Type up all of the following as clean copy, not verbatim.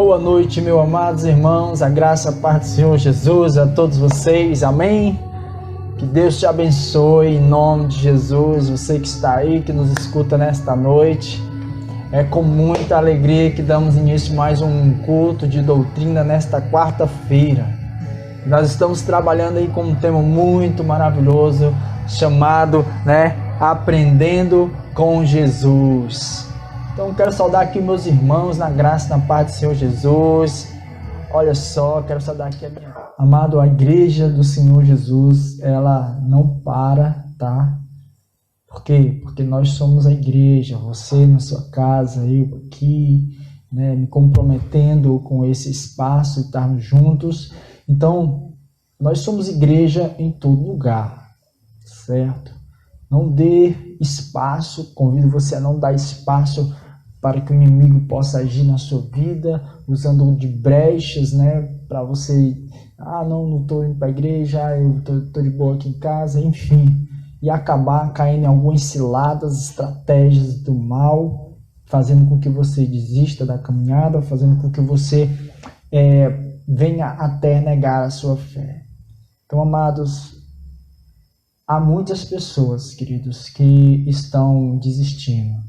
Boa noite, meus amados irmãos, a graça e a paz do Senhor Jesus a todos vocês, amém? Que Deus te abençoe em nome de Jesus, você que está aí, que nos escuta nesta noite. É com muita alegria que damos início a mais um culto de doutrina nesta quarta-feira. Nós estamos trabalhando aí com um tema muito maravilhoso, chamado, Aprendendo com Jesus. Então quero saudar aqui meus irmãos na graça e na paz do Senhor Jesus. Olha só, quero saudar aqui a minha... Amado, a igreja do Senhor Jesus, ela não para, tá? Por quê? Porque nós somos a igreja, você na sua casa, eu aqui, me comprometendo com esse espaço, estarmos juntos. Então, nós somos igreja em todo lugar, certo? Não dê espaço, convido você a não dar espaço para que o inimigo possa agir na sua vida, usando de brechas, para você, não estou indo para a igreja, eu estou de boa aqui em casa, enfim, e acabar caindo em algumas ciladas, estratégias do mal, fazendo com que você desista da caminhada, fazendo com que você venha até negar a sua fé. Então, amados, há muitas pessoas, queridos, que estão desistindo.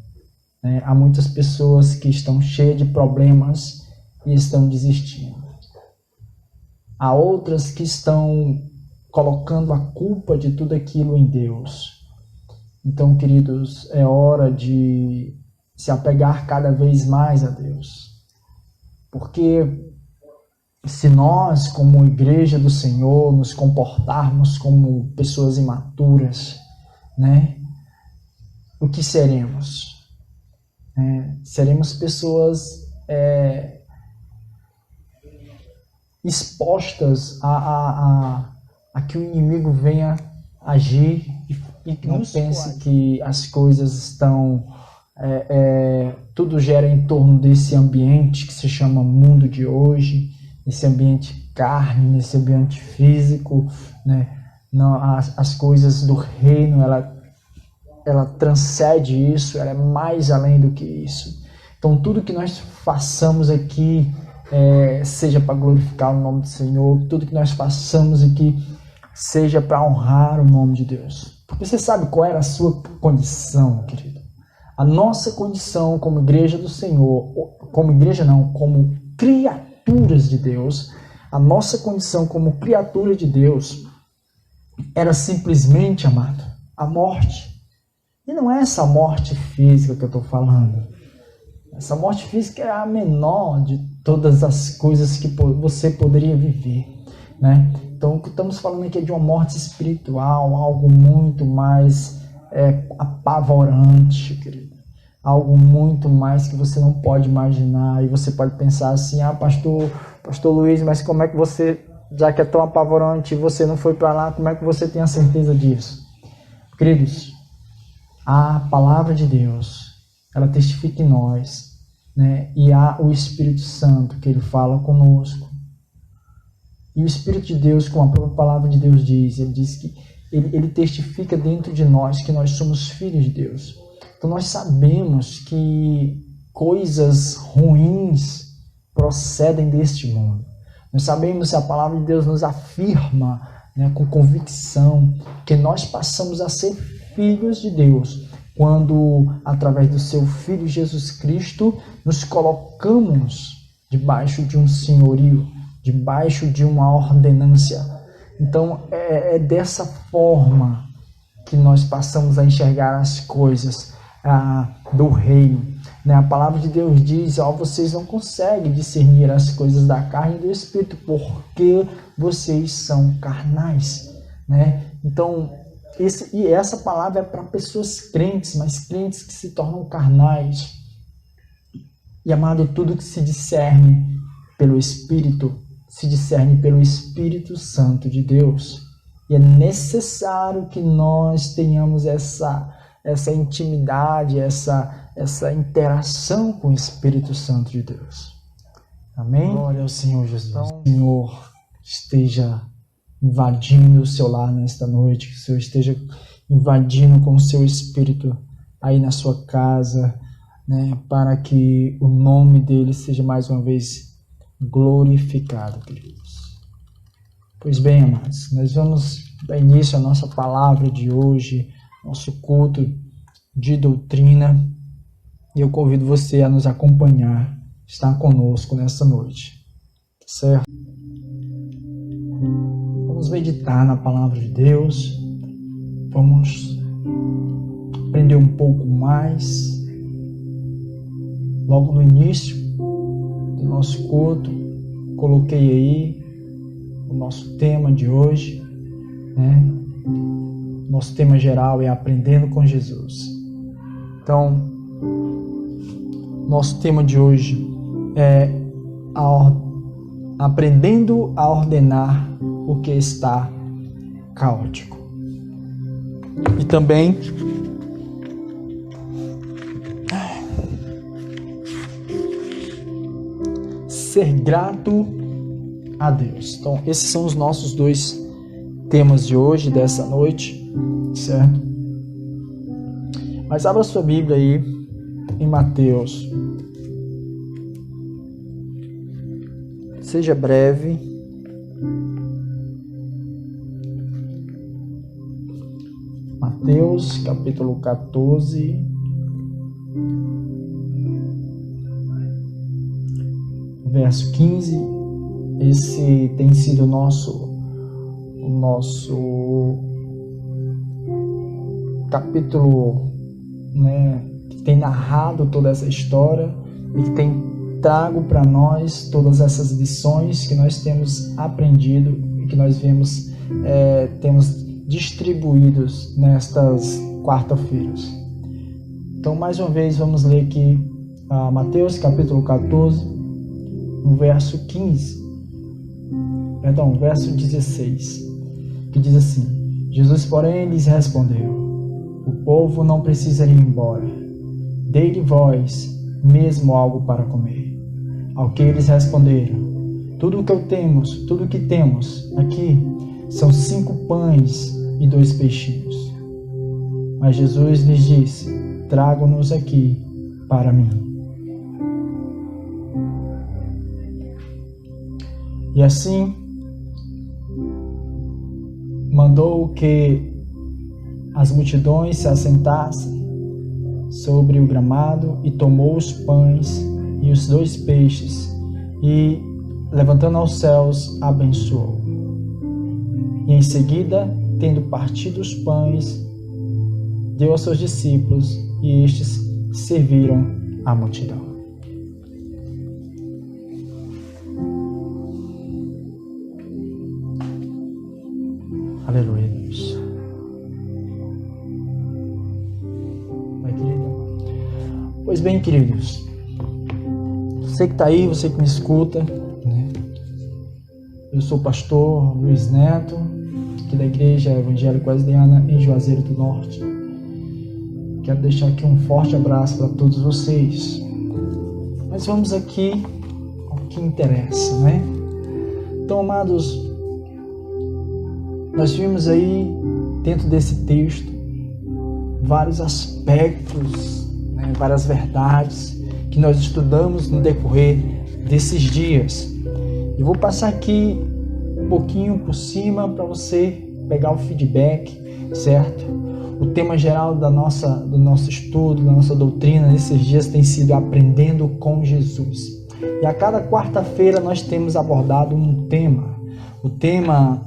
Há muitas pessoas que estão cheias de problemas e estão desistindo. Há outras que estão colocando a culpa de tudo aquilo em Deus. Então, queridos, é hora de se apegar cada vez mais a Deus. Porque se nós, como igreja do Senhor, nos comportarmos como pessoas imaturas, o que seremos? Seremos pessoas expostas a que o inimigo venha agir e que não pense que as coisas estão... tudo gira em torno desse ambiente que se chama mundo de hoje, esse ambiente carne, nesse ambiente físico, Não, as coisas do reino, ela transcende isso, ela é mais além do que isso. Então tudo que nós façamos aqui, seja para glorificar o nome do Senhor, tudo que nós façamos aqui seja para honrar o nome de Deus. Porque você sabe qual era a sua condição, querido? A nossa condição como igreja do Senhor, como igreja não, como criaturas de Deus, a nossa condição como criatura de Deus era simplesmente, amado, a morte. E não é essa morte física que eu estou falando. Essa morte física é a menor de todas as coisas que você poderia viver, Então, o que estamos falando aqui é de uma morte espiritual, algo muito mais apavorante, querido. Algo muito mais que você não pode imaginar. E você pode pensar assim, pastor Luiz, mas como é que você, já que é tão apavorante, você não foi para lá, como é que você tem a certeza disso? Queridos, a palavra de Deus, ela testifica em nós, E há o Espírito Santo que ele fala conosco. E o Espírito de Deus, como a própria palavra de Deus diz, ele diz que ele testifica dentro de nós que nós somos filhos de Deus. Então nós sabemos que coisas ruins procedem deste mundo. Nós sabemos que a palavra de Deus nos afirma, com convicção, que nós passamos a ser filhos de Deus quando, através do seu Filho Jesus Cristo, nos colocamos debaixo de um senhorio, debaixo de uma ordenância. Então, é dessa forma que nós passamos a enxergar as coisas do reino. A palavra de Deus diz, vocês não conseguem discernir as coisas da carne e do Espírito, porque vocês são carnais. Então, essa palavra é para pessoas crentes, mas crentes que se tornam carnais. E, amado, tudo que se discerne pelo Espírito, se discerne pelo Espírito Santo de Deus. E é necessário que nós tenhamos essa intimidade, essa interação com o Espírito Santo de Deus. Amém? Glória ao Senhor Jesus. Então, o Senhor esteja invadindo o seu lar nesta noite, que o Senhor esteja invadindo com o seu Espírito aí na sua casa, para que o nome dele seja mais uma vez glorificado, queridos. Pois bem, amados, nós vamos dar início à nossa palavra de hoje, nosso culto de doutrina, e eu convido você a nos acompanhar, estar conosco nessa noite, certo? Vamos meditar na palavra de Deus, vamos aprender um pouco mais. Logo no início do nosso culto, coloquei aí o nosso tema de hoje, né? Nosso tema geral é Aprendendo com Jesus. Então, nosso tema de hoje é Aprendendo a ordenar o que está caótico. E também ser grato a Deus. Então, esses são os nossos dois temas de hoje, dessa noite, certo? Mas abra sua Bíblia aí em Mateus. Seja breve. Mateus, capítulo 14. Verso 15. Esse tem sido o nosso capítulo, né, que tem narrado toda essa história e que tem trago para nós todas essas lições que nós temos aprendido e que nós temos distribuídos nestas quarta-feiras. Então, mais uma vez, vamos ler aqui Mateus capítulo 14, no verso 16, que diz assim: Jesus, porém, lhes respondeu: o povo não precisa ir embora, dei-lhe vós mesmo algo para comer. Ao que eles responderam: tudo o que temos aqui são 5 pães e 2 peixinhos. Mas Jesus lhes disse: tragam-nos aqui para mim. E assim mandou que as multidões se assentassem sobre o gramado e tomou os pães e os 2 peixes e, levantando aos céus, abençoou. E em seguida, tendo partido os pães, deu aos seus discípulos e estes serviram à multidão. Aleluia, Deus. Vai, querido. Pois bem, queridos, você que está aí, você que me escuta, né? Eu sou o pastor Luiz Neto, aqui da Igreja Evangélica Wesleyana em Juazeiro do Norte. Quero deixar aqui um forte abraço para todos vocês. Mas vamos aqui ao que interessa, né? Então, amados, nós vimos aí, dentro desse texto, vários aspectos, né, várias verdades que nós estudamos no decorrer desses dias. Eu vou passar aqui um pouquinho por cima para você pegar o feedback, certo? O tema geral do nosso estudo, da nossa doutrina nesses dias tem sido Aprendendo com Jesus. E a cada quarta-feira nós temos abordado um tema. O tema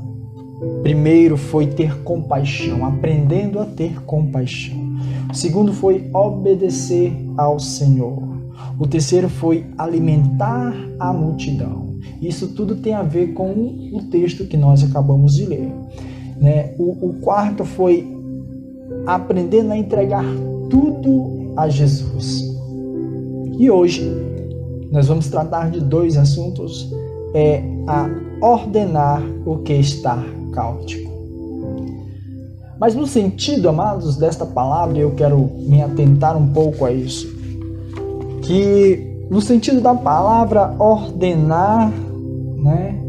primeiro foi ter compaixão, aprendendo a ter compaixão. O segundo foi obedecer ao Senhor. O terceiro foi alimentar a multidão. Isso tudo tem a ver com o texto que nós acabamos de ler, né? O quarto foi aprendendo a entregar tudo a Jesus. E hoje nós vamos tratar de 2 assuntos, a ordenar o que está caótico. Mas no sentido, amados, desta palavra, eu quero me atentar um pouco a isso, que no sentido da palavra ordenar, né,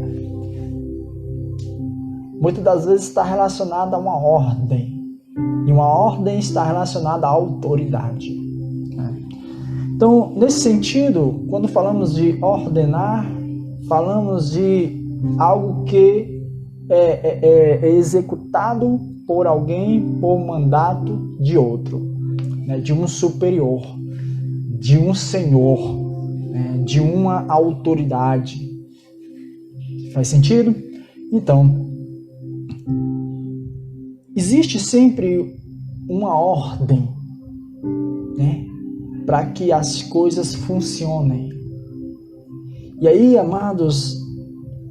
muitas das vezes está relacionada a uma ordem, e uma ordem está relacionada à autoridade, né? Então, nesse sentido, quando falamos de ordenar, falamos de algo que é executado por alguém por mandato de outro, né? De um superior, de um senhor, né? De uma autoridade. Faz sentido? Então, existe sempre uma ordem, né? Para que as coisas funcionem. E aí, amados,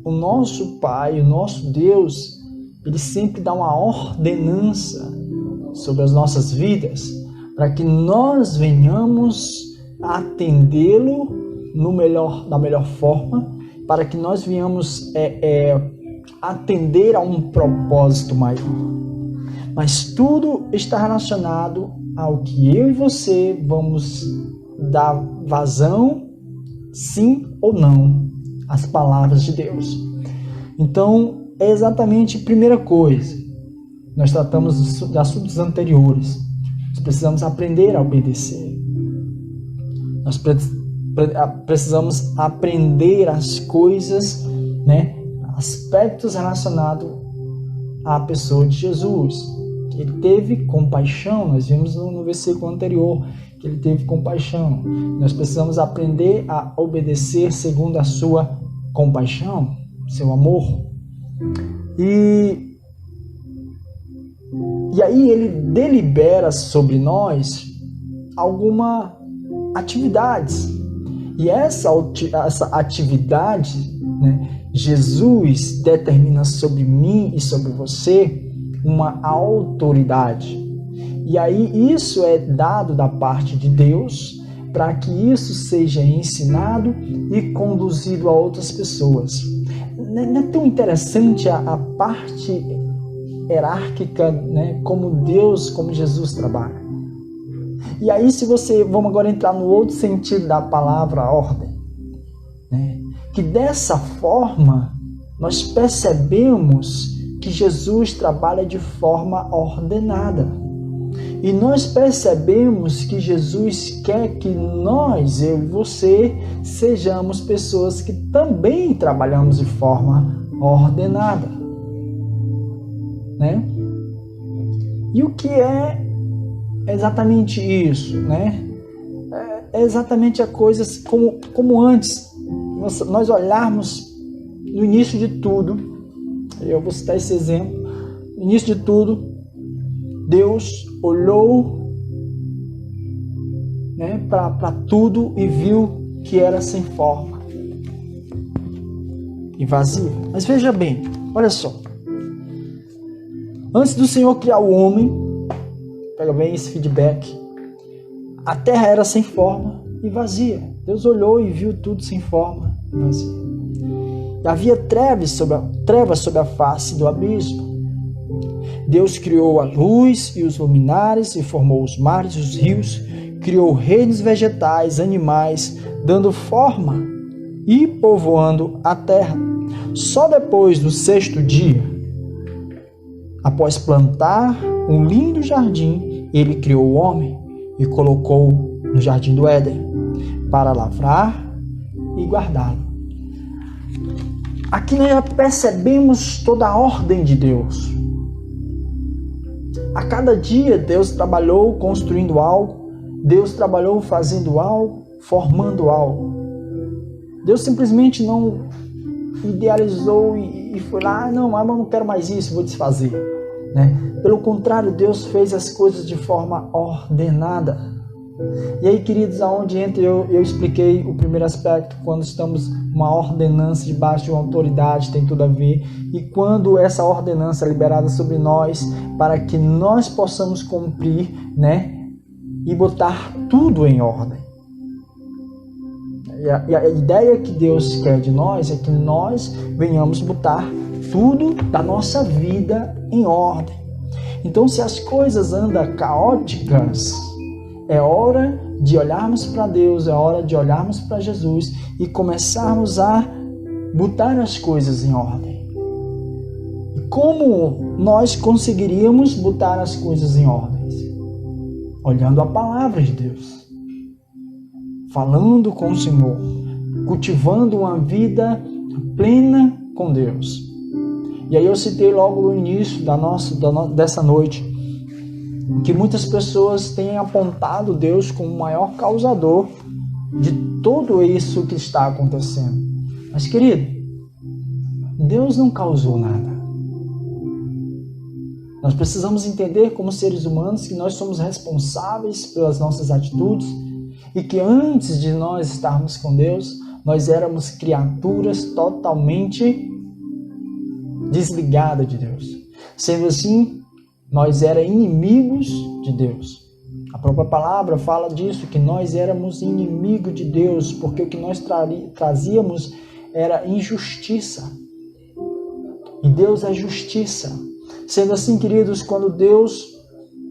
o nosso Pai, o nosso Deus, Ele sempre dá uma ordenança sobre as nossas vidas para que nós venhamos a atendê-lo da melhor forma, para que nós venhamos atender a um propósito maior. Mas tudo está relacionado ao que eu e você vamos dar vazão, sim ou não, às palavras de Deus. Então, é exatamente a primeira coisa. Nós tratamos de assuntos anteriores. Nós precisamos aprender a obedecer. Nós precisamos aprender as coisas, né? Aspectos relacionados à pessoa de Jesus. Ele teve compaixão, nós vimos no versículo anterior que ele teve compaixão. Nós precisamos aprender a obedecer segundo a sua compaixão, seu amor. E aí ele delibera sobre nós algumas atividades. E essa atividade, né, Jesus determina sobre mim e sobre você uma autoridade. E aí isso é dado da parte de Deus para que isso seja ensinado e conduzido a outras pessoas. Não é tão interessante a parte hierárquica, né, como Deus, como Jesus trabalha. E aí vamos agora entrar no outro sentido da palavra ordem, né? Que dessa forma nós percebemos que Jesus trabalha de forma ordenada. E nós percebemos que Jesus quer que nós, eu e você, sejamos pessoas que também trabalhamos de forma ordenada, né? E o que é exatamente isso, né? É exatamente a coisas como antes. Nós olharmos no início de tudo, eu vou citar esse exemplo, no início de tudo, Deus olhou, né, para tudo e viu que era sem forma e vazio. Mas veja bem, olha só. Antes do Senhor criar o homem, pega bem esse feedback, a terra era sem forma e vazia. Deus olhou e viu tudo sem forma e vazio. E havia trevas sobre a face do abismo. Deus criou a luz e os luminares e formou os mares e os rios, criou reinos vegetais, animais, dando forma e povoando a terra. Só depois do sexto dia, após plantar um lindo jardim, ele criou o homem e colocou no jardim do Éden para lavrar e guardá-lo. Aqui nós já percebemos toda a ordem de Deus. A cada dia Deus trabalhou construindo algo, Deus trabalhou fazendo algo, formando algo. Deus simplesmente não idealizou e foi lá, não, mas eu não quero mais isso, vou desfazer, né? Pelo contrário, Deus fez as coisas de forma ordenada. E aí, queridos, aonde entra, eu expliquei o primeiro aspecto, quando estamos uma ordenança debaixo de uma autoridade, tem tudo a ver. E quando essa ordenança é liberada sobre nós, para que nós possamos cumprir, né, e botar tudo em ordem. E a ideia que Deus quer de nós é que nós venhamos botar tudo da nossa vida em ordem. Então, se as coisas andam caóticas, é hora de olharmos para Deus, é hora de olharmos para Jesus e começarmos a botar as coisas em ordem. E como nós conseguiríamos botar as coisas em ordem? Olhando a palavra de Deus, falando com o Senhor, cultivando uma vida plena com Deus. E aí eu citei logo no início dessa noite que muitas pessoas têm apontado Deus como o maior causador de tudo isso que está acontecendo. Mas, querido, Deus não causou nada. Nós precisamos entender como seres humanos que nós somos responsáveis pelas nossas atitudes e que antes de nós estarmos com Deus, nós éramos criaturas totalmente desligadas de Deus. Sendo assim, nós éramos inimigos de Deus. A própria palavra fala disso, que nós éramos inimigos de Deus, porque o que nós trazíamos era injustiça. E Deus é justiça. Sendo assim, queridos, quando Deus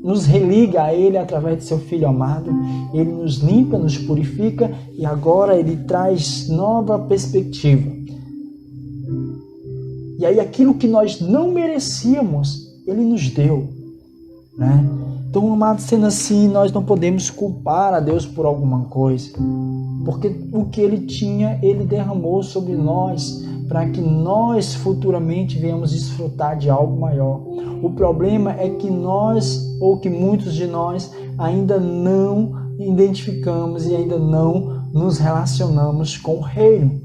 nos religa a Ele através de seu Filho amado, Ele nos limpa, nos purifica e agora Ele traz nova perspectiva. E aí aquilo que nós não merecíamos, Ele nos deu, né? Então, amado, sendo assim, nós não podemos culpar a Deus por alguma coisa, porque o que Ele tinha, Ele derramou sobre nós, para que nós futuramente venhamos desfrutar de algo maior. O problema é que nós, ou que muitos de nós, ainda não identificamos e ainda não nos relacionamos com o reino.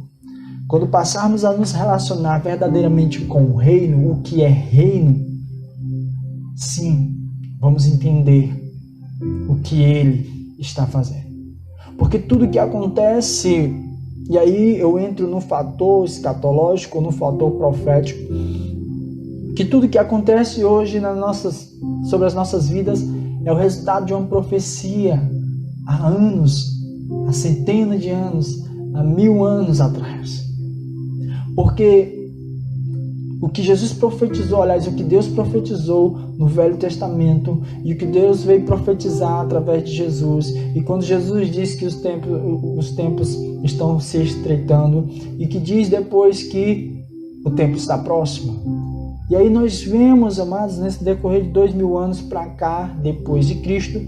Quando passarmos a nos relacionar verdadeiramente com o reino, o que é reino, sim, vamos entender o que Ele está fazendo. Porque tudo que acontece, e aí eu entro no fator escatológico, no fator profético, que tudo que acontece hoje sobre as nossas vidas é o resultado de uma profecia há anos, há centenas de anos, há 1000 anos atrás. Porque o que Jesus profetizou, aliás, o que Deus profetizou no Velho Testamento e o que Deus veio profetizar através de Jesus, e quando Jesus diz que os tempos estão se estreitando e que diz depois que o tempo está próximo. E aí nós vemos, amados, nesse decorrer de 2000 anos para cá, depois de Cristo,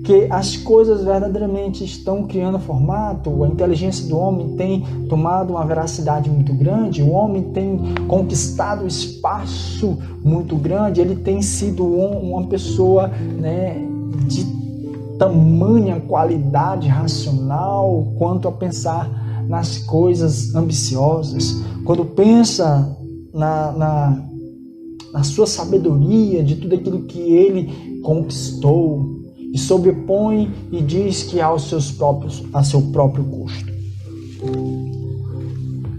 que as coisas verdadeiramente estão criando formato, a inteligência do homem tem tomado uma veracidade muito grande, o homem tem conquistado um espaço muito grande, ele tem sido uma pessoa, né, de tamanha qualidade racional quanto a pensar nas coisas ambiciosas. Quando pensa na sua sabedoria, de tudo aquilo que ele conquistou, e sobrepõe e diz que a seu próprio custo.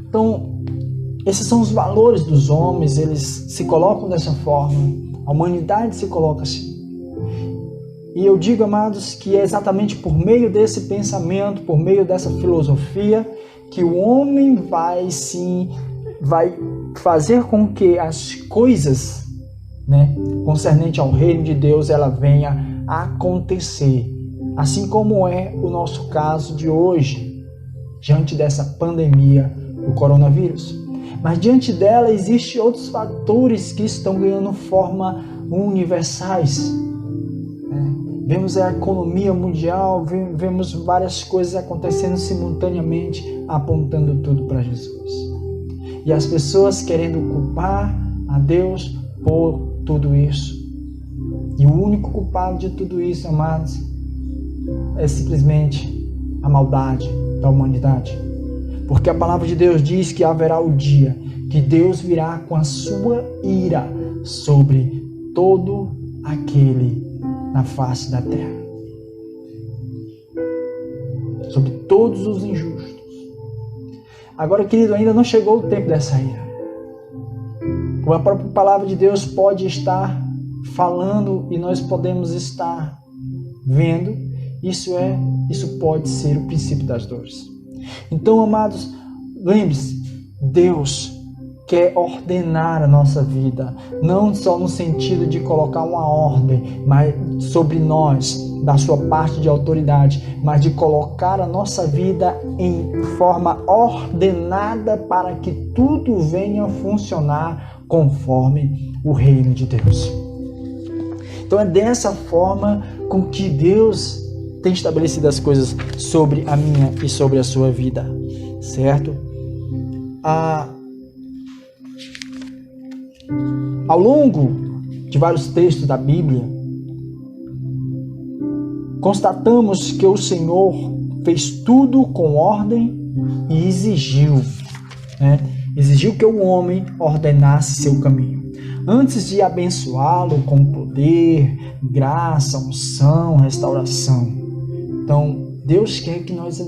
Então, esses são os valores dos homens, eles se colocam dessa forma, a humanidade se coloca assim. E eu digo, amados, que é exatamente por meio desse pensamento, por meio dessa filosofia, que o homem vai fazer com que as coisas, né, concernente ao reino de Deus, ela venha acontecer, assim como é o nosso caso de hoje, diante dessa pandemia do coronavírus. Mas diante dela existem outros fatores que estão ganhando forma universais. Vemos a economia mundial, vemos várias coisas acontecendo simultaneamente, apontando tudo para Jesus. E as pessoas querendo culpar a Deus por tudo isso. E o único culpado de tudo isso, amados, é simplesmente a maldade da humanidade. Porque a palavra de Deus diz que haverá o dia que Deus virá com a sua ira sobre todo aquele na face da terra. Sobre todos os injustos. Agora, querido, ainda não chegou o tempo dessa ira. Como a própria palavra de Deus pode estar falando e nós podemos estar vendo, isso pode ser o princípio das dores. Então, amados, lembre-se, Deus quer ordenar a nossa vida, não só no sentido de colocar uma ordem sobre nós, da sua parte de autoridade, mas de colocar a nossa vida em forma ordenada para que tudo venha a funcionar conforme o reino de Deus. Então é dessa forma com que Deus tem estabelecido as coisas sobre a minha e sobre a sua vida, certo? Ao longo de vários textos da Bíblia, constatamos que o Senhor fez tudo com ordem e exigiu que o homem ordenasse seu caminho. Antes de abençoá-lo com poder, graça, unção, restauração. Então, Deus quer que nós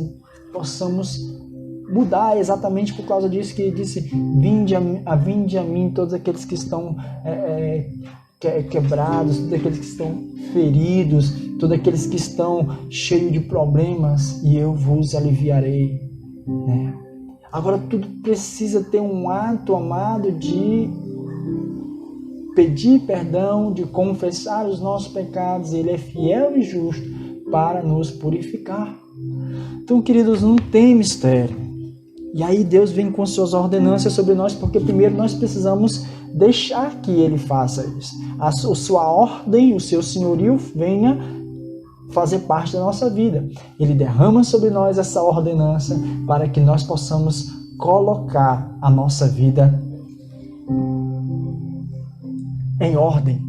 possamos mudar exatamente por causa disso que ele disse: vinde a mim todos aqueles que estão quebrados, todos aqueles que estão feridos, todos aqueles que estão cheios de problemas, e eu vos aliviarei. Agora tudo precisa ter um ato, amado, de pedir perdão, de confessar os nossos pecados. Ele é fiel e justo para nos purificar. Então, queridos, não tem mistério. E aí Deus vem com suas ordenanças sobre nós, porque primeiro nós precisamos deixar que Ele faça isso. A sua ordem, o seu senhorio venha fazer parte da nossa vida. Ele derrama sobre nós essa ordenança para que nós possamos colocar a nossa vida em ordem,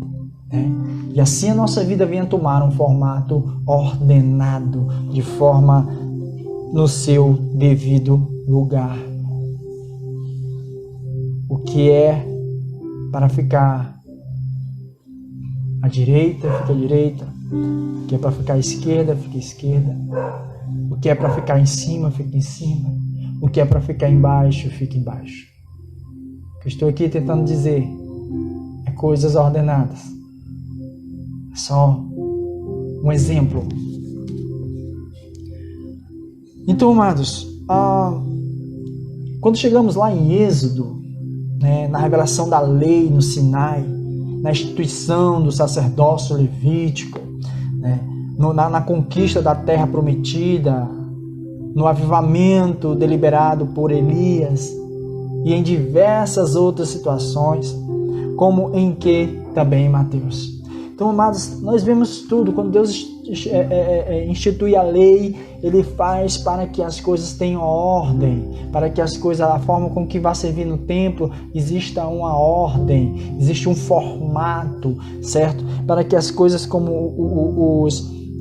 E assim a nossa vida venha tomar um formato ordenado, de forma no seu devido lugar. O que é para ficar à direita, fica à direita. O que é para ficar à esquerda, fica à esquerda. O que é para ficar em cima, fica em cima. O que é para ficar embaixo, fica embaixo. O que eu estou aqui tentando dizer é coisas ordenadas. É só um exemplo. Então, amados, quando chegamos lá em Êxodo, na revelação da lei no Sinai, na instituição do sacerdócio levítico, na conquista da terra prometida, no avivamento deliberado por Elias e em diversas outras situações, como em que também em Mateus. Então, amados, nós vemos tudo. Quando Deus institui a lei, Ele faz para que as coisas tenham ordem, para que as coisas, a forma com que vai servir no templo, exista uma ordem, existe um formato, certo? Para que as coisas como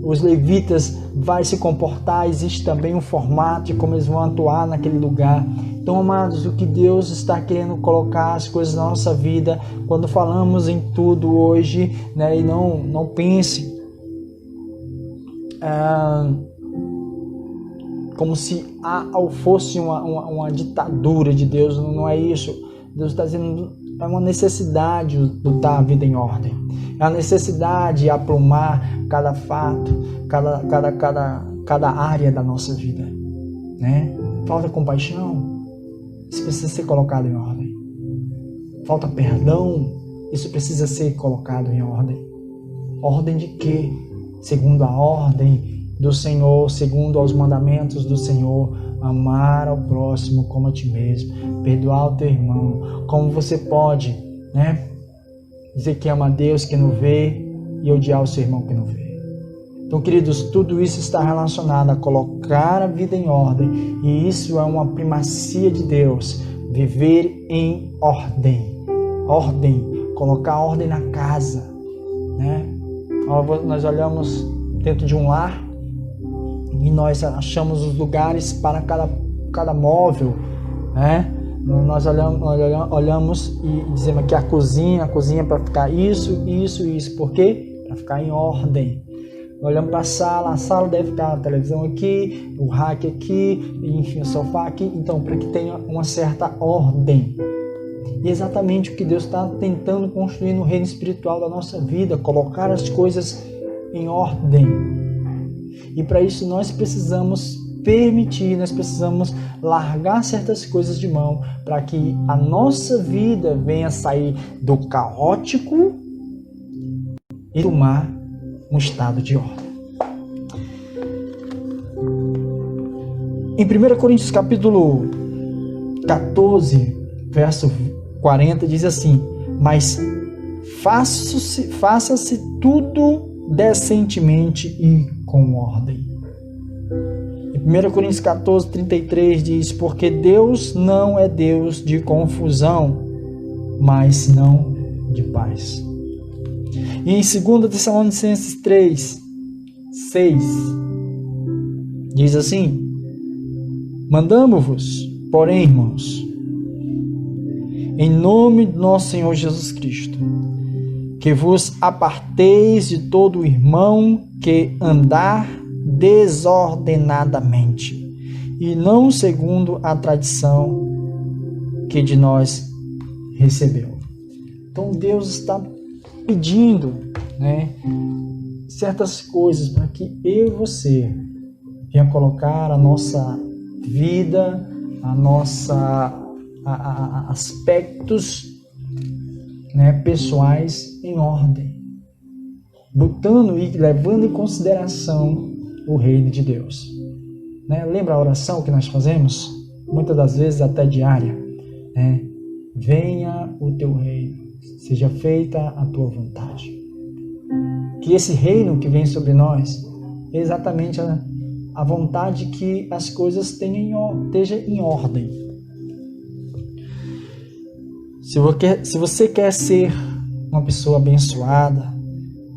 os levitas vai se comportar, existe também um formato de como eles vão atuar naquele lugar. Então, amados, o que Deus está querendo colocar as coisas na nossa vida, quando falamos em tudo hoje, e não pense como se fosse uma ditadura de Deus. Não é isso. Deus está dizendo, é uma necessidade botar a vida em ordem. É uma necessidade aprumar cada fato, cada área da nossa vida. Falta compaixão, isso precisa ser colocado em ordem. Falta perdão, isso precisa ser colocado em ordem. Ordem de quê? Segundo a ordem do Senhor, segundo aos mandamentos do Senhor: amar ao próximo como a ti mesmo, perdoar o teu irmão. Como você pode, dizer que ama a Deus que não vê e odiar o seu irmão que não vê? Então, queridos, tudo isso está relacionado a colocar a vida em ordem, e isso é uma primacia de Deus. Viver em ordem. Ordem, colocar ordem na casa, Nós olhamos dentro de um lar e nós achamos os lugares para cada móvel, Nós olhamos e dizemos que a cozinha é para ficar isso. Por quê? Para ficar em ordem. Olhamos para a sala deve ficar a televisão aqui, o rack aqui, enfim, o sofá aqui. Então, para que tenha uma certa ordem. E exatamente o que Deus está tentando construir no reino espiritual da nossa vida, colocar as coisas em ordem. E para isso nós precisamos permitir, nós precisamos largar certas coisas de mão, para que a nossa vida venha sair do caótico e tomar um estado de ordem. Em 1 Coríntios capítulo 14, verso 40, diz assim: mas faça-se tudo decentemente e com ordem. E 1 Coríntios 14, 33 diz: porque Deus não é Deus de confusão, mas senão de paz. E em 2 Tessalonicenses 3, 6, diz assim: mandamo-vos, porém, irmãos, em nome do nosso Senhor Jesus Cristo, que vos aparteis de todo irmão que andar desordenadamente, e não segundo a tradição que de nós recebeu. Então Deus está pedindo, certas coisas para que eu e você venha colocar a nossa vida, aspectos pessoais em ordem, botando e levando em consideração o reino de Deus. Lembra a oração que nós fazemos? Muitas das vezes até diária. Venha o teu reino, seja feita a tua vontade. Que esse reino que vem sobre nós é exatamente a vontade que as coisas estejam em ordem. Se você quer ser uma pessoa abençoada,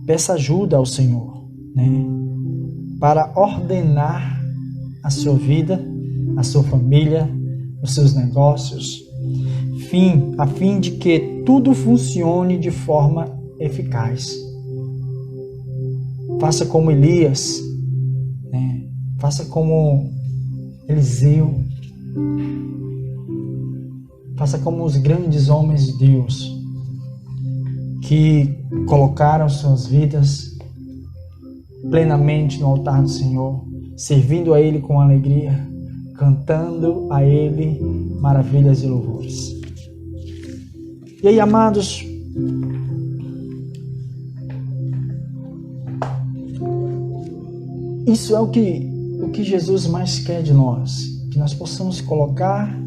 peça ajuda ao Senhor, para ordenar a sua vida, a sua família, os seus negócios, a fim de que tudo funcione de forma eficaz. Faça como Elias, faça como Eliseu, faça como os grandes homens de Deus que colocaram suas vidas plenamente no altar do Senhor, servindo a Ele com alegria, cantando a Ele maravilhas e louvores. E aí, amados, isso é o que Jesus mais quer de nós, que nós possamos colocar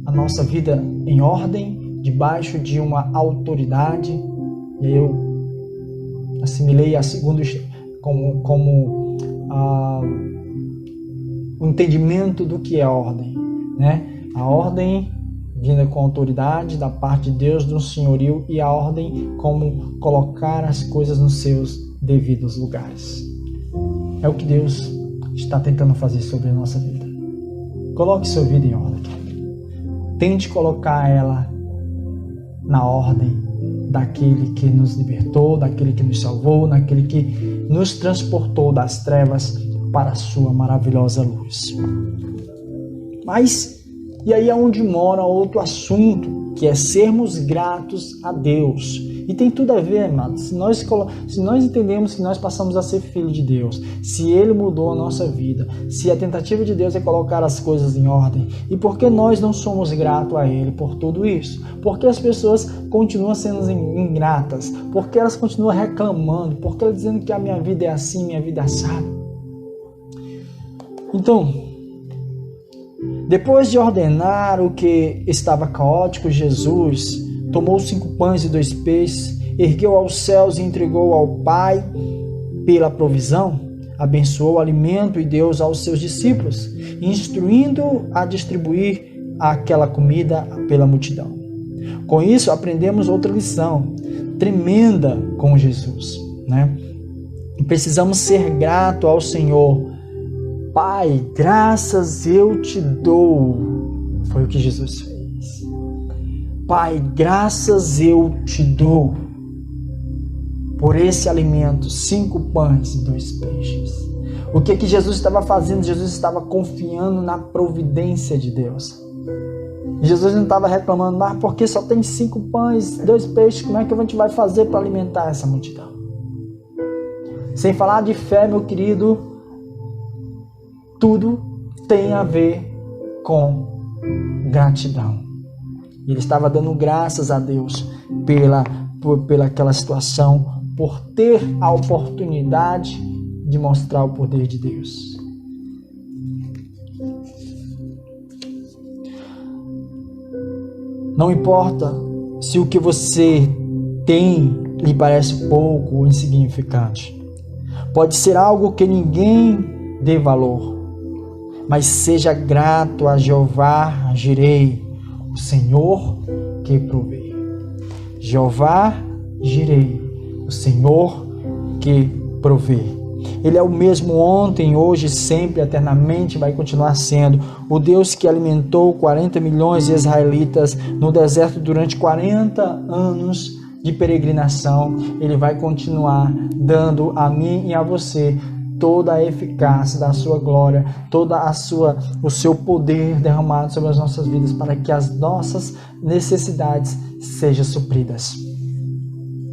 a nossa vida em ordem, debaixo de uma autoridade. E aí eu assimilei a segunda como o entendimento do que é ordem, A ordem vinda com autoridade da parte de Deus, do senhorio, e a ordem como colocar as coisas nos seus devidos lugares. É o que Deus está tentando fazer sobre a nossa vida. Coloque sua vida em ordem. Tente colocar ela na ordem daquele que nos libertou, daquele que nos salvou, daquele que nos transportou das trevas para a sua maravilhosa luz. Mas, e aí é onde mora outro assunto, que é sermos gratos a Deus. E tem tudo a ver, amados. Se nós entendemos que nós passamos a ser filho de Deus, se Ele mudou a nossa vida, se a tentativa de Deus é colocar as coisas em ordem, e por que nós não somos gratos a Ele por tudo isso? Porque as pessoas continuam sendo ingratas, porque elas continuam reclamando, porque elas dizendo que a minha vida é assim, minha vida é assada. Então, depois de ordenar o que estava caótico, Jesus tomou 5 pães e 2 peixes, ergueu aos céus e entregou ao Pai pela provisão, abençoou o alimento e deu aos seus discípulos, instruindo a distribuir aquela comida pela multidão. Com isso, aprendemos outra lição tremenda com Jesus, Precisamos ser gratos ao Senhor. Pai, graças eu te dou. Foi o que Jesus fez. Pai, graças eu te dou por esse alimento, 5 pães e 2 peixes. O que Jesus estava fazendo? Jesus estava confiando na providência de Deus. Jesus não estava reclamando, mas porque só tem 5 pães e 2 peixes, como é que a gente vai fazer para alimentar essa multidão? Sem falar de fé, meu querido, tudo tem a ver com gratidão. Ele estava dando graças a Deus pela aquela situação, por ter a oportunidade de mostrar o poder de Deus. Não importa se o que você tem lhe parece pouco ou insignificante. Pode ser algo que ninguém dê valor. mas seja grato a Jeová Jirei, o Senhor que provê. Jeová Jirei, o Senhor que provê. Ele é o mesmo ontem, hoje, sempre, eternamente, vai continuar sendo. O Deus que alimentou 40 milhões de israelitas no deserto durante 40 anos de peregrinação. Ele vai continuar dando a mim e a você toda a eficácia da sua glória, o seu poder derramado sobre as nossas vidas, para que as nossas necessidades sejam supridas.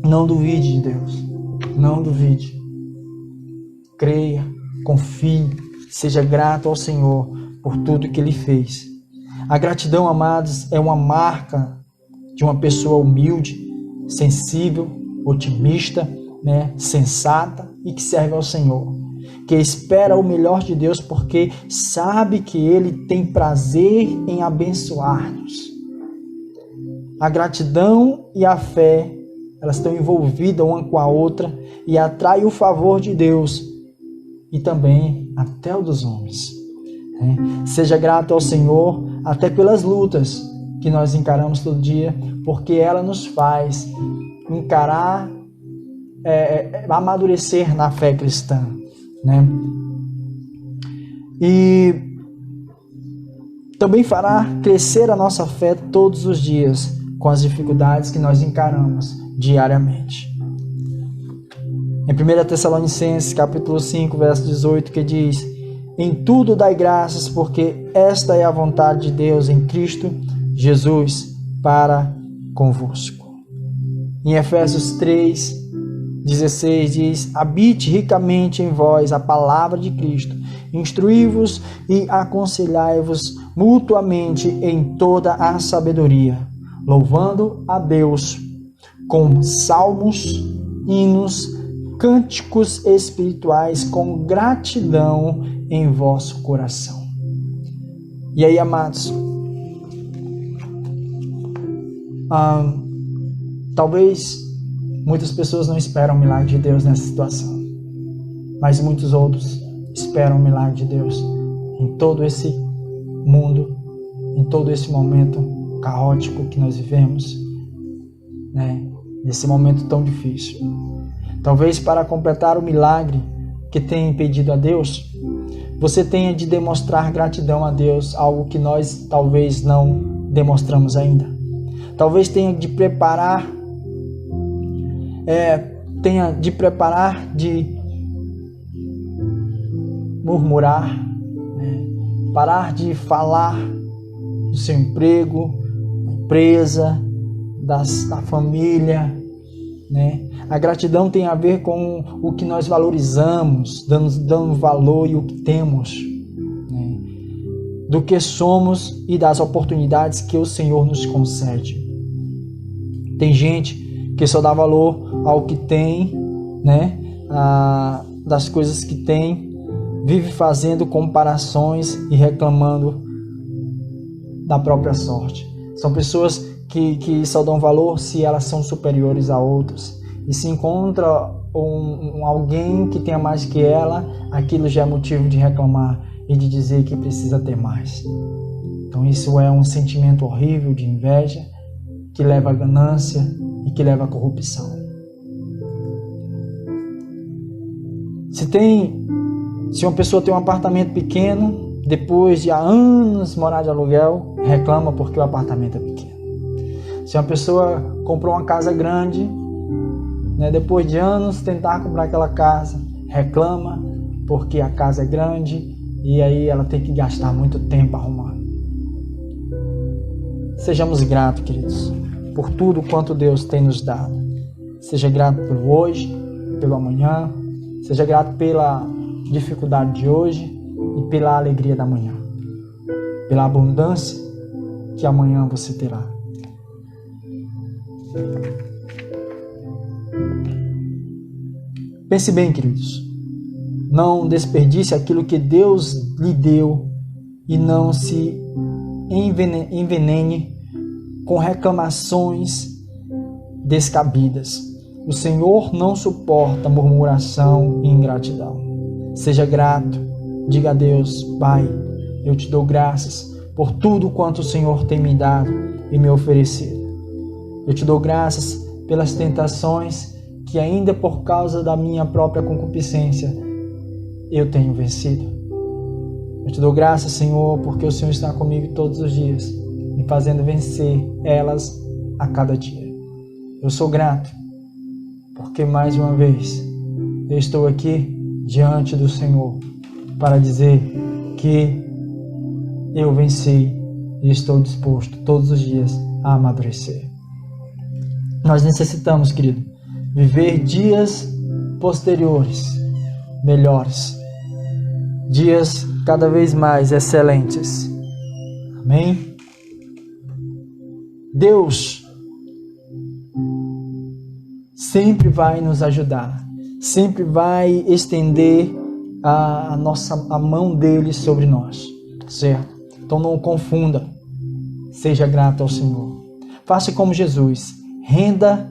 Não duvide de Deus, não duvide. Creia, confie, seja grato ao Senhor por tudo que Ele fez. A gratidão, amados, é uma marca de uma pessoa humilde, sensível, otimista, sensata e que serve ao Senhor, que espera o melhor de Deus porque sabe que Ele tem prazer em abençoar-nos. A gratidão e a fé, elas estão envolvidas uma com a outra e atraem o favor de Deus e também até o dos homens. Seja grato ao Senhor até pelas lutas que nós encaramos todo dia, porque ela nos faz encarar, amadurecer na fé cristã. E também fará crescer a nossa fé todos os dias com as dificuldades que nós encaramos diariamente. Em 1 Tessalonicenses, capítulo 5, verso 18, que diz: em tudo dai graças, porque esta é a vontade de Deus em Cristo Jesus para convosco. Em Efésios 3, 16 diz: habite ricamente em vós a palavra de Cristo, instruí-vos e aconselhai-vos mutuamente em toda a sabedoria, louvando a Deus com salmos, hinos, cânticos espirituais com gratidão em vosso coração. E aí, amados, talvez muitas pessoas não esperam o milagre de Deus nessa situação, mas muitos outros esperam o milagre de Deus em todo esse mundo, em todo esse momento caótico que nós vivemos, nesse momento tão difícil. Talvez para completar o milagre que tem impedido a Deus, você tenha de demonstrar gratidão a Deus, algo que nós talvez não demonstramos ainda. Talvez tenha de preparar, de murmurar, parar de falar do seu emprego, da empresa, da família. A gratidão tem a ver com o que nós valorizamos, dando valor e o que temos, do que somos e das oportunidades que o Senhor nos concede. Tem gente que só dá valor ao que tem, das coisas que tem, vive fazendo comparações e reclamando da própria sorte. São pessoas que só dão valor se elas são superiores a outros. E se encontra alguém que tenha mais que ela, aquilo já é motivo de reclamar e de dizer que precisa ter mais. Então isso é um sentimento horrível de inveja, que leva à ganância e que leva à corrupção. Se uma pessoa tem um apartamento pequeno, depois de há anos morar de aluguel, reclama porque o apartamento é pequeno. Se uma pessoa comprou uma casa grande, depois de anos tentar comprar aquela casa, reclama porque a casa é grande e aí ela tem que gastar muito tempo arrumando. Sejamos gratos, queridos, por tudo quanto Deus tem nos dado. Seja grato pelo hoje, pelo amanhã, seja grato pela dificuldade de hoje e pela alegria da manhã, pela abundância que amanhã você terá. Pense bem, queridos. Não desperdice aquilo que Deus lhe deu e não se envenene com reclamações descabidas. O Senhor não suporta murmuração e ingratidão. Seja grato. Diga a Deus: Pai, Eu te dou graças por tudo quanto o Senhor tem me dado e me oferecido. Eu te dou graças pelas tentações que ainda por causa da minha própria concupiscência eu tenho vencido. Eu te dou graças, Senhor, porque o Senhor está comigo todos os dias, me fazendo vencer elas a cada dia. Eu sou grato, porque mais uma vez eu estou aqui diante do Senhor para dizer que eu venci e estou disposto todos os dias a amadurecer. Nós necessitamos, querido, viver dias posteriores, melhores, dias cada vez mais excelentes. Amém? Deus sempre vai nos ajudar, sempre vai estender a mão dele sobre nós, certo? Então não confunda, seja grato ao Senhor. Faça como Jesus, renda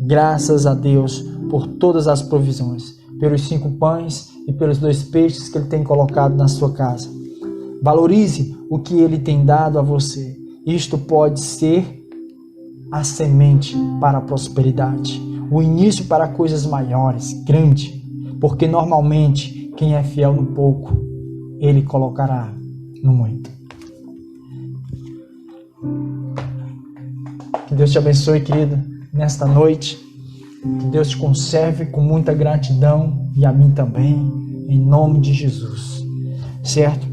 graças a Deus por todas as provisões, pelos 5 pães e pelos 2 peixes que Ele tem colocado na sua casa. Valorize o que Ele tem dado a você. Isto pode ser a semente para a prosperidade, o início para coisas maiores, grande, porque normalmente quem é fiel no pouco, Ele colocará no muito. Que Deus te abençoe, querido, nesta noite. Que Deus te conserve com muita gratidão e a mim também, em nome de Jesus. Certo?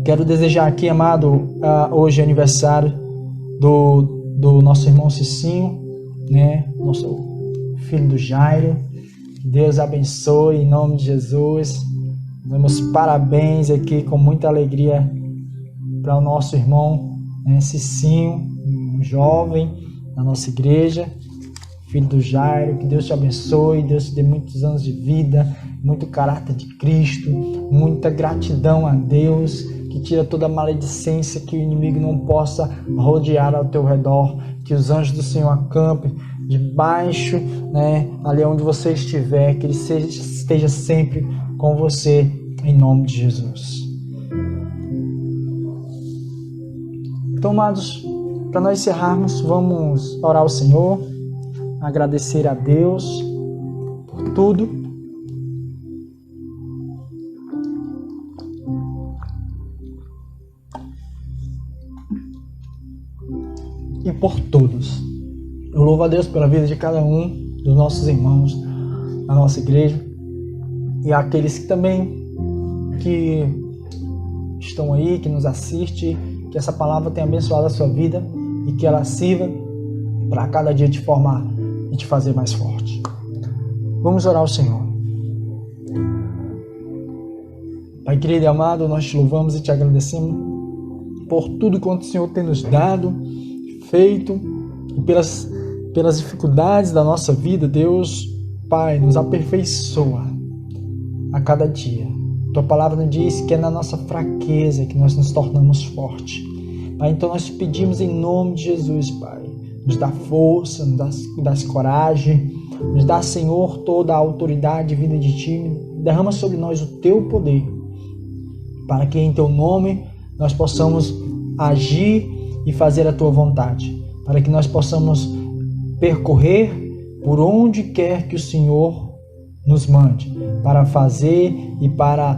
Quero desejar aqui, amado, hoje é aniversário do nosso irmão Cicinho, né? Nosso filho do Jairo. Que Deus abençoe em nome de Jesus. Damos parabéns aqui com muita alegria para o nosso irmão, né, Cicinho, um jovem da nossa igreja, filho do Jairo. Que Deus te abençoe, Deus te dê muitos anos de vida, muito caráter de Cristo, muita gratidão a Deus, que tira toda a maledicência, que o inimigo não possa rodear ao teu redor, que os anjos do Senhor acampem debaixo, né, ali onde você estiver, que Ele esteja sempre com você, em nome de Jesus. Então, amados, para nós encerrarmos, vamos orar ao Senhor, agradecer a Deus por tudo. E por todos. Eu louvo a Deus pela vida de cada um dos nossos irmãos da nossa igreja e aqueles que também que estão aí, que nos assistem, que essa palavra tenha abençoado a sua vida e que ela sirva para cada dia te formar e te fazer mais forte. Vamos orar ao Senhor. Pai querido e amado, nós te louvamos e te agradecemos por tudo quanto o Senhor tem nos dado, feito, e pelas dificuldades da nossa vida. Deus, Pai, nos aperfeiçoa a cada dia. Tua palavra nos diz que é na nossa fraqueza que nós nos tornamos fortes. Pai, então nós te pedimos em nome de Jesus, Pai, nos dá força, nos dá coragem, nos dá, Senhor, toda a autoridade vinda de Ti. Derrama sobre nós o Teu poder, para que em Teu nome nós possamos agir e fazer a Tua vontade, para que nós possamos percorrer por onde quer que o Senhor nos mande, para fazer e para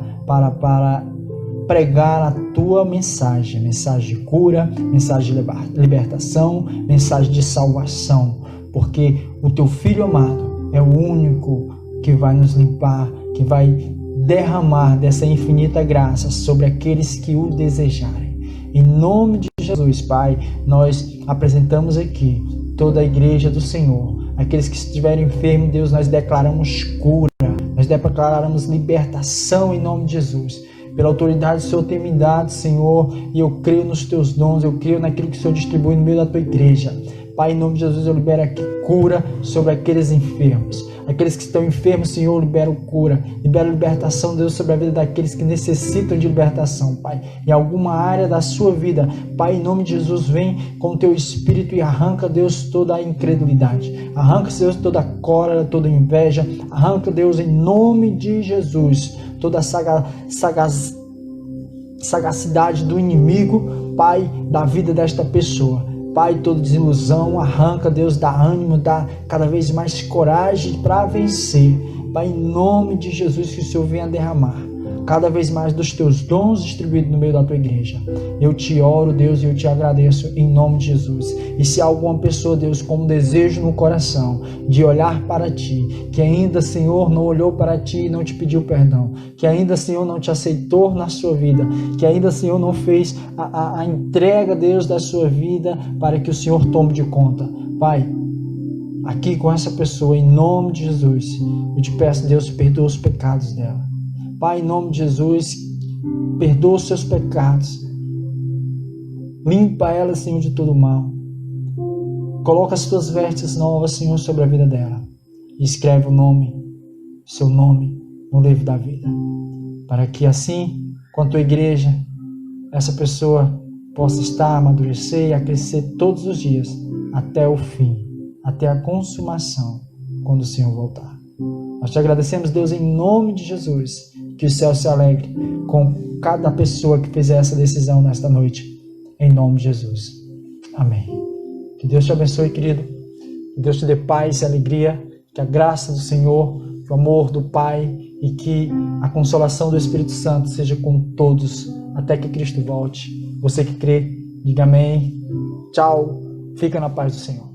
pregar a Tua mensagem de cura, mensagem de libertação, mensagem de salvação, porque o Teu Filho amado é o único que vai nos limpar, que vai derramar dessa infinita graça sobre aqueles que o desejarem. Em nome de Jesus, Pai, nós apresentamos aqui toda a igreja do Senhor. Aqueles que estiverem enfermos, Deus, nós declaramos cura, nós declaramos libertação em nome de Jesus. Pela autoridade que o Senhor tem me dado, Senhor, e eu creio nos Teus dons, eu creio naquilo que o Senhor distribui no meio da Tua igreja. Pai, em nome de Jesus, eu libero aqui cura sobre aqueles enfermos. Aqueles que estão enfermos, Senhor, eu libero cura, libero libertação, Deus, sobre a vida daqueles que necessitam de libertação, Pai. Em alguma área da sua vida, Pai, em nome de Jesus, vem com o Teu Espírito e arranca, Deus, toda a incredulidade. Arranca, Deus, toda a cólera, toda a inveja. Arranca, Deus, em nome de Jesus, toda a sagacidade do inimigo, Pai, da vida desta pessoa. Pai, toda desilusão, arranca, Deus, dá ânimo, dá cada vez mais coragem para vencer. Pai, em nome de Jesus, que o Senhor venha derramar cada vez mais dos teus dons distribuídos no meio da tua igreja. Eu te oro, Deus, e eu te agradeço em nome de Jesus. E se há alguma pessoa, Deus, com um desejo no coração de olhar para ti, que ainda, Senhor, não olhou para ti e não te pediu perdão, que ainda, Senhor, não te aceitou na sua vida, que ainda, Senhor, não fez a entrega, Deus, da sua vida para que o Senhor tome de conta. Pai, aqui com essa pessoa, em nome de Jesus, eu te peço, Deus, perdoa os pecados dela. Pai, em nome de Jesus, perdoa os seus pecados. Limpa ela, Senhor, de todo mal. Coloca as tuas vestes novas, Senhor, sobre a vida dela. E escreve seu nome, no livro da vida. Para que assim, com a tua igreja, essa pessoa possa estar, amadurecer e a crescer todos os dias, até o fim, até a consumação, quando o Senhor voltar. Nós te agradecemos, Deus, em nome de Jesus. Que o céu se alegre com cada pessoa que fizer essa decisão nesta noite. Em nome de Jesus. Amém. Que Deus te abençoe, querido. Que Deus te dê paz e alegria. Que a graça do Senhor, o amor do Pai e que a consolação do Espírito Santo seja com todos até que Cristo volte. Você que crê, diga amém. Tchau. Fica na paz do Senhor.